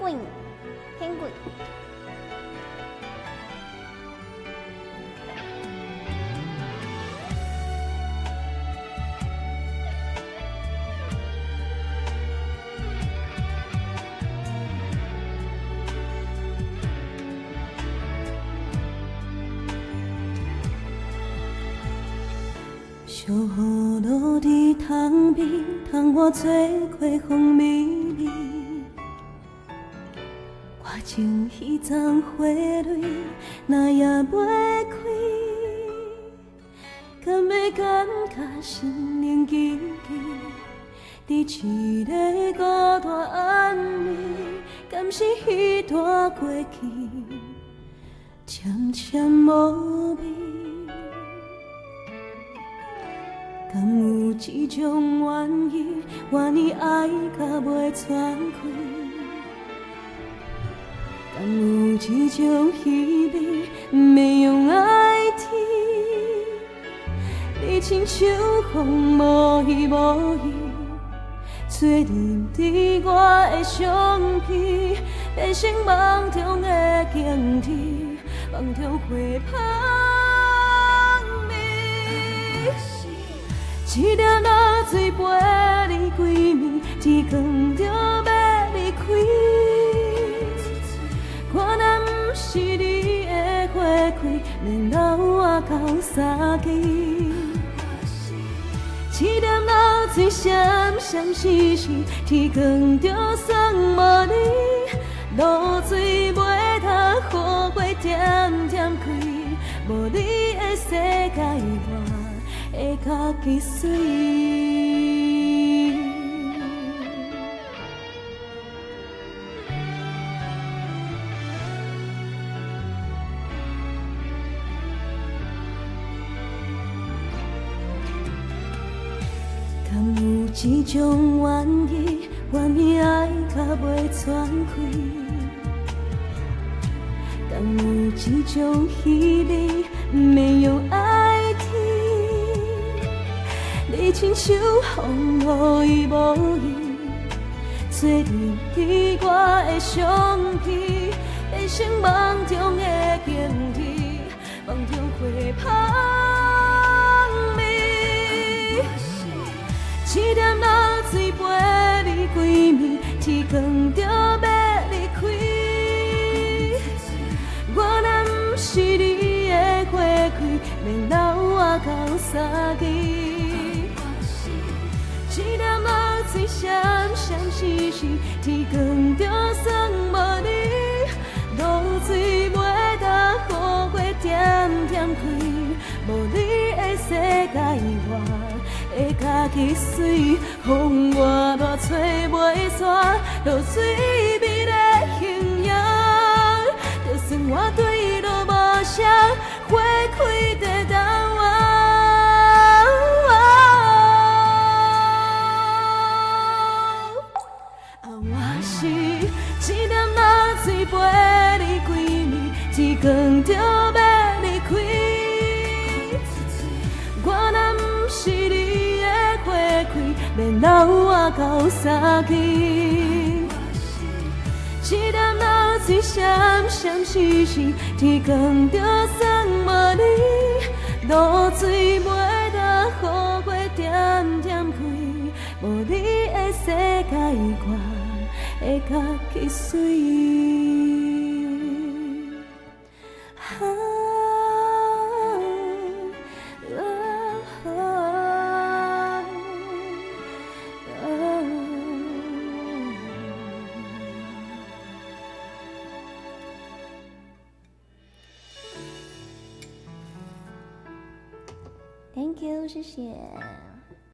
Penguin。小雨落伫窗边，窗外做过风微微。我情彼丛花蕊，哪也袂开。敢要感觉心灵记记，伫一个孤单暗暝，敢是彼段过去，渐渐无味。敢有一种愿意，愿意爱甲袂喘气？敢有一种虚伪，袂用爱天？你亲像风无依无依，做入伫我的伤悲，变成梦中的景致，梦中花香。一粒露水陪你归暝，天光就要离开。我若不是你的花开，免留我到三更。一粒露水闪闪烁烁，天光就算无你，露水袂当雨过点点开，无你的世界我会家己水。敢有一种愿意，愿意爱甲袂喘气？敢有一种虚伪，袂用爱天？你亲像风无依无依，做入伫我的伤悲，变成梦中的景致，梦中花香味。一粒露水陪你归暝，天光就要离开。我若不是你的花开，免留我到三更。一粒露水闪闪烁烁，天光就算无你，露水袂当雨过点点开，无你的世界我会家己水，风外大吹袂散，露水美的形样，就算我对路无声，花开在等我。我是一粒露水陪你归暝，天光就要离开。我若不是你的花开，免留我到三更。一粒露水闪闪烁烁，天光就算无你，露水袂当雨过点点开，无你的世界我会家己水。Thank you， 谢谢。